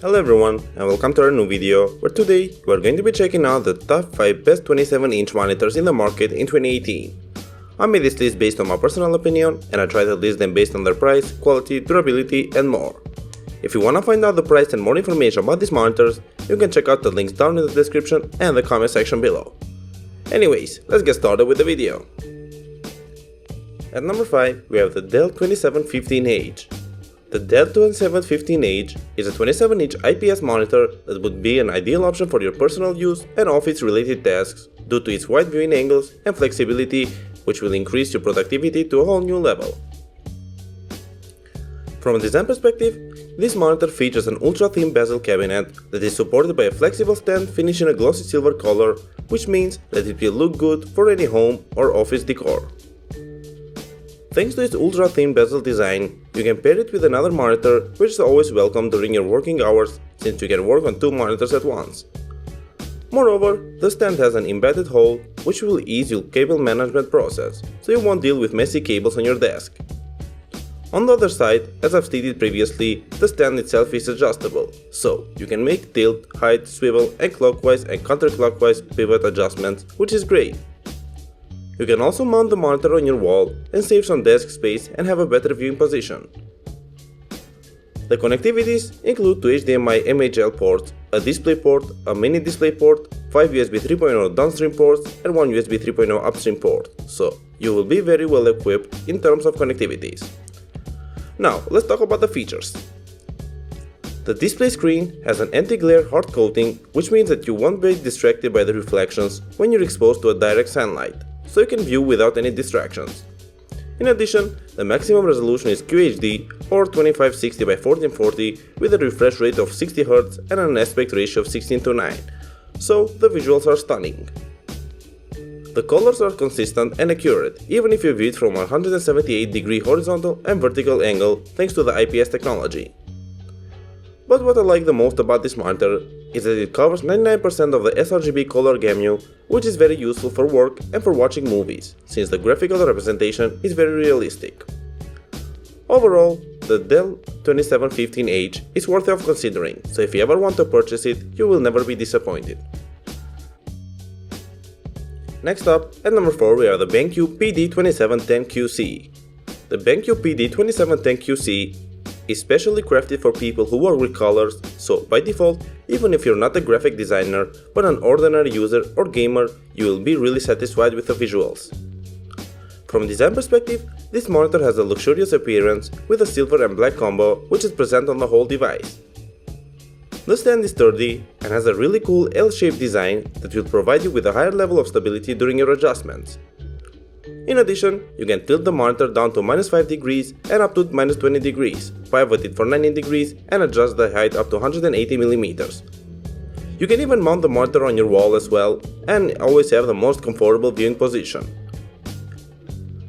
Hello everyone and welcome to our new video, where today we're going to be checking out the top 5 best 27-inch monitors in the market in 2018. I made this list based on my personal opinion and I tried to list them based on their price, quality, durability and more. If you wanna find out the price and more information about these monitors, you can check out the links down in the description and the comment section below. Anyways, let's get started with the video. At number 5 we have the Dell 2715H. The Dell 2715H is a 27-inch IPS monitor that would be an ideal option for your personal use and office-related tasks due to its wide viewing angles and flexibility, which will increase your productivity to a whole new level. From a design perspective, this monitor features an ultra-thin bezel cabinet that is supported by a flexible stand finished in a glossy silver color, which means that it will look good for any home or office decor. Thanks to its ultra-thin bezel design, you can pair it with another monitor, which is always welcome during your working hours since you can work on two monitors at once. Moreover, the stand has an embedded hole, which will ease your cable management process, so you won't deal with messy cables on your desk. On the other side, as I've stated previously, the stand itself is adjustable, so you can make tilt, height, swivel, and clockwise and counterclockwise pivot adjustments, which is great. You can also mount the monitor on your wall and save some desk space and have a better viewing position. The connectivities include two HDMI MHL ports, a DisplayPort, a mini DisplayPort, 5 USB 3.0 downstream ports and one USB 3.0 upstream port, so you will be very well equipped in terms of connectivities. Now let's talk about the features. The display screen has an anti-glare hard coating, which means that you won't be distracted by the reflections when you're exposed to a direct sunlight, so you can view without any distractions. In addition, the maximum resolution is QHD or 2560 by 1440 with a refresh rate of 60Hz and an aspect ratio of 16:9, so the visuals are stunning. The colors are consistent and accurate, even if you view it from a 178-degree horizontal and vertical angle thanks to the IPS technology. But what I like the most about this monitor is that it covers 99% of the sRGB color gamut, which is very useful for work and for watching movies, since the graphical representation is very realistic. Overall, the Dell 2715H is worthy of considering, so if you ever want to purchase it, you will never be disappointed. Next up, at number 4 we have the BenQ PD2710QC. The BenQ PD2710QC is specially crafted for people who work with colors, so by default, even if you're not a graphic designer but an ordinary user or gamer, you will be really satisfied with the visuals. From a design perspective, this monitor has a luxurious appearance with a silver and black combo, which is present on the whole device. The stand is sturdy and has a really cool L-shaped design that will provide you with a higher level of stability during your adjustments. In addition, you can tilt the monitor down to -5 degrees and up to -20 degrees, pivot it for 90 degrees and adjust the height up to 180mm. You can even mount the monitor on your wall as well and always have the most comfortable viewing position.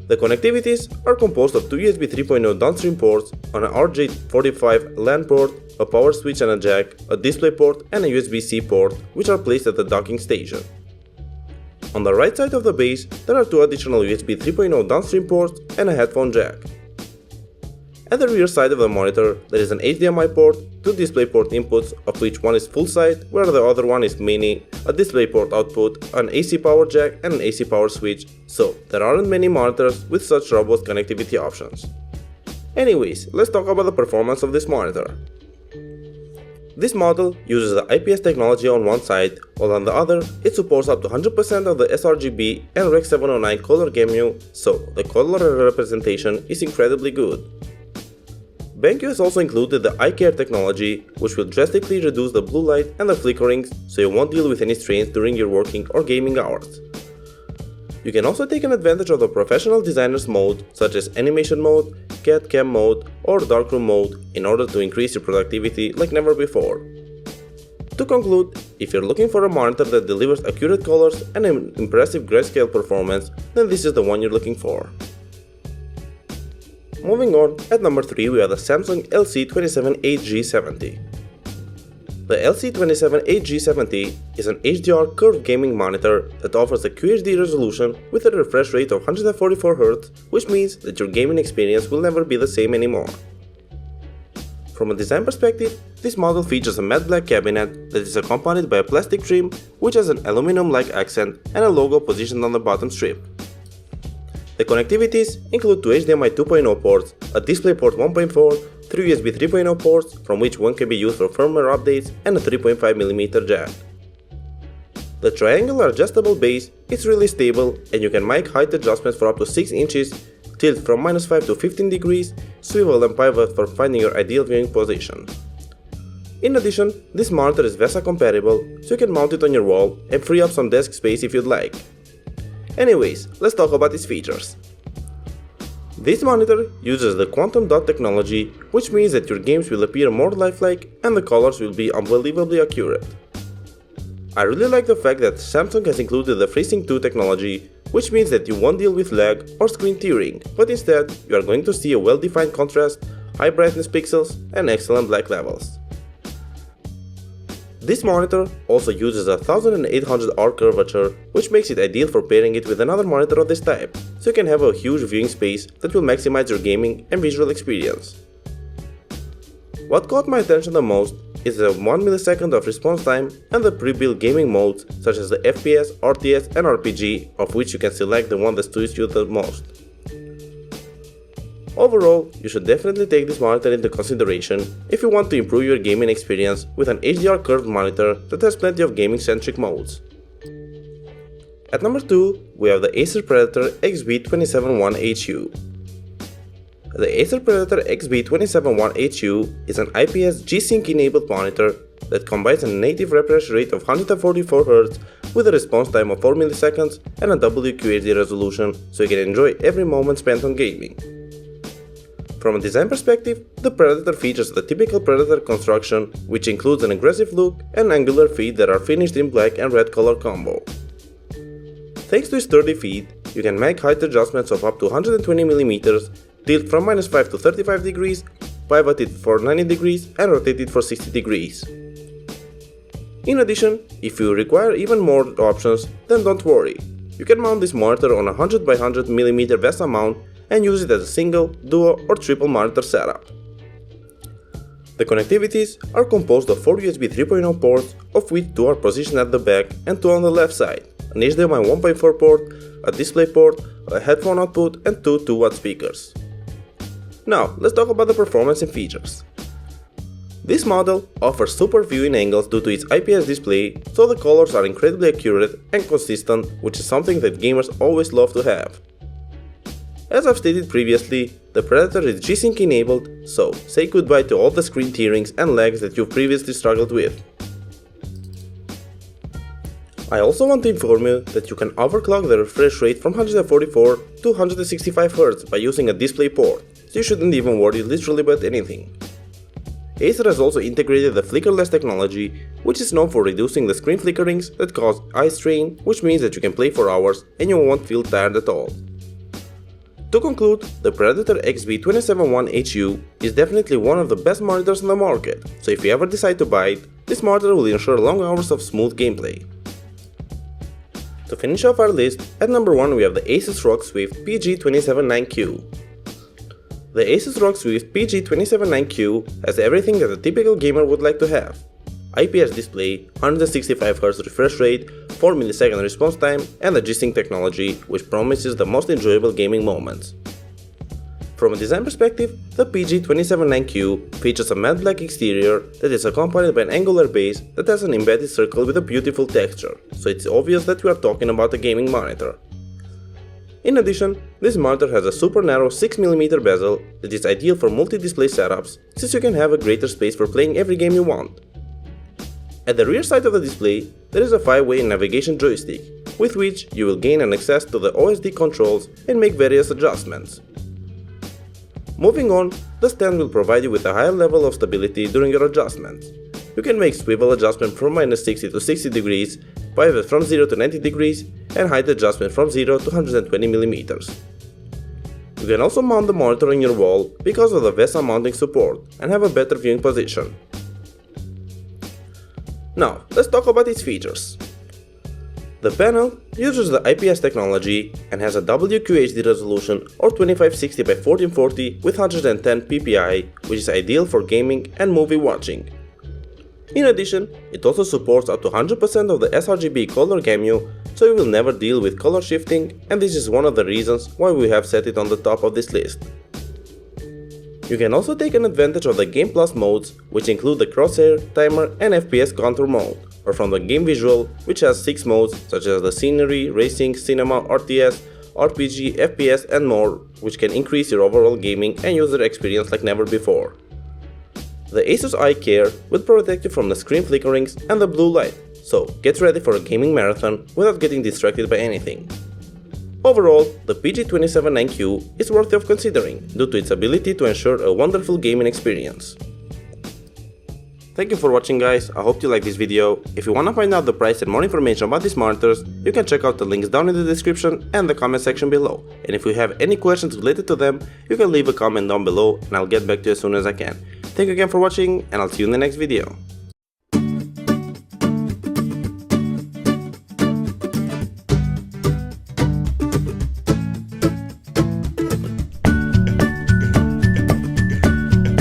The connectivities are composed of two USB 3.0 downstream ports, on an RJ45 LAN port, a power switch and a jack, a DisplayPort and a USB-C port, which are placed at the docking station. On the right side of the base, there are two additional USB 3.0 downstream ports and a headphone jack. At the rear side of the monitor, there is an HDMI port, two DisplayPort inputs, of which one is full side, where the other one is mini, a DisplayPort output, an AC power jack and an AC power switch, so there aren't many monitors with such robust connectivity options. Anyways, let's talk about the performance of this monitor. This model uses the IPS technology on one side, while on the other, it supports up to 100% of the sRGB and Rec 709 color gamut, so the color representation is incredibly good. BenQ has also included the eye care technology, which will drastically reduce the blue light and the flickerings, so you won't deal with any strains during your working or gaming hours. You can also take an advantage of the professional designer's mode, such as animation mode, CAD CAM mode, or darkroom mode, in order to increase your productivity like never before. To conclude, if you're looking for a monitor that delivers accurate colors and an impressive grayscale performance, then this is the one you're looking for. Moving on, at number 3 we have the Samsung LC27HG70. The LC27HG70 is an HDR curved gaming monitor that offers a QHD resolution with a refresh rate of 144Hz, which means that your gaming experience will never be the same anymore. From a design perspective, this model features a matte black cabinet that is accompanied by a plastic trim which has an aluminum-like accent and a logo positioned on the bottom strip. The connectivities include two HDMI 2.0 ports, a DisplayPort 1.4, 3 USB 3.0 ports, from which one can be used for firmware updates, and a 3.5mm jack. The triangular adjustable base is really stable and you can make height adjustments for up to 6 inches, tilt from -5 to 15 degrees, swivel and pivot for finding your ideal viewing position. In addition, this monitor is VESA compatible, so you can mount it on your wall and free up some desk space if you'd like. Anyways, let's talk about its features. This monitor uses the quantum dot technology, which means that your games will appear more lifelike and the colors will be unbelievably accurate. I really like the fact that Samsung has included the FreeSync 2 technology, which means that you won't deal with lag or screen tearing, but instead you are going to see a well-defined contrast, high brightness pixels, and excellent black levels. This monitor also uses a 1800R curvature, which makes it ideal for pairing it with another monitor of this type, so you can have a huge viewing space that will maximize your gaming and visual experience. What caught my attention the most is the 1 millisecond of response time and the pre-built gaming modes such as the FPS, RTS and RPG, of which you can select the one that suits you the most. Overall, you should definitely take this monitor into consideration if you want to improve your gaming experience with an HDR curved monitor that has plenty of gaming-centric modes. At number 2, we have the Acer Predator XB271HU. The Acer Predator XB271HU is an IPS G-Sync enabled monitor that combines a native refresh rate of 144Hz with a response time of 4 milliseconds and a WQHD resolution, so you can enjoy every moment spent on gaming. From a design perspective, the Predator features the typical Predator construction, which includes an aggressive look and angular feet that are finished in black and red color combo. Thanks to its sturdy feet, you can make height adjustments of up to 120mm, tilt from -5 to 35 degrees, pivot it for 90 degrees and rotate it for 60 degrees. In addition, if you require even more options, then don't worry. You can mount this monitor on a 100x100mm VESA mount and use it as a single, duo or triple monitor setup. The connectivities are composed of 4 USB 3.0 ports, of which 2 are positioned at the back and 2 on the left side, an HDMI 1.4 port, a DisplayPort, a headphone output and 2 2-watt speakers. Now, let's talk about the performance and features. This model offers super viewing angles due to its IPS display, so the colors are incredibly accurate and consistent, which is something that gamers always love to have. As I've stated previously, the Predator is G-Sync enabled, so say goodbye to all the screen tearings and lags that you've previously struggled with. I also want to inform you that you can overclock the refresh rate from 144 to 165Hz by using a DisplayPort, so you shouldn't even worry literally about anything. Acer has also integrated the flickerless technology, which is known for reducing the screen flickerings that cause eye strain, which means that you can play for hours and you won't feel tired at all. To conclude, the Predator XB271HU is definitely one of the best monitors on the market, so if you ever decide to buy it, this monitor will ensure long hours of smooth gameplay. To finish off our list, at number 1 we have the Asus ROG Swift PG279Q. The Asus ROG Swift PG279Q has everything that a typical gamer would like to have. IPS display, 165Hz refresh rate, 4ms response time, and the G-Sync technology, which promises the most enjoyable gaming moments. From a design perspective, the PG279Q features a matte black exterior that is accompanied by an angular base that has an embedded circle with a beautiful texture, so it's obvious that we are talking about a gaming monitor. In addition, this monitor has a super narrow 6mm bezel that is ideal for multi-display setups, since you can have a greater space for playing every game you want. At the rear side of the display, there is a 5-way navigation joystick, with which you will gain access to the OSD controls and make various adjustments. Moving on, the stand will provide you with a higher level of stability during your adjustments. You can make swivel adjustment from -60 to 60 degrees, pivot from 0 to 90 degrees, and height adjustment from 0 to 120mm. You can also mount the monitor on your wall because of the VESA mounting support and have a better viewing position. Now, let's talk about its features. The panel uses the IPS technology and has a WQHD resolution or 2560 by 1440 with 110 ppi, which is ideal for gaming and movie watching. In addition, it also supports up to 100% of the sRGB color gamut, so you will never deal with color shifting, and this is one of the reasons why we have set it on the top of this list. You can also take an advantage of the Game Plus modes, which include the crosshair, timer and FPS contour mode, or from the game visual, which has 6 modes such as the scenery, racing, cinema, RTS, RPG, FPS and more, which can increase your overall gaming and user experience like never before. The Asus Eye Care will protect you from the screen flickerings and the blue light, so get ready for a gaming marathon without getting distracted by anything. Overall, the PG279Q is worthy of considering due to its ability to ensure a wonderful gaming experience. Thank you for watching, guys. I hope you liked this video. If you wanna find out the price and more information about these monitors, you can check out the links down in the description and the comment section below. And if you have any questions related to them, you can leave a comment down below and I'll get back to you as soon as I can. Thank you again for watching, and I'll see you in the next video.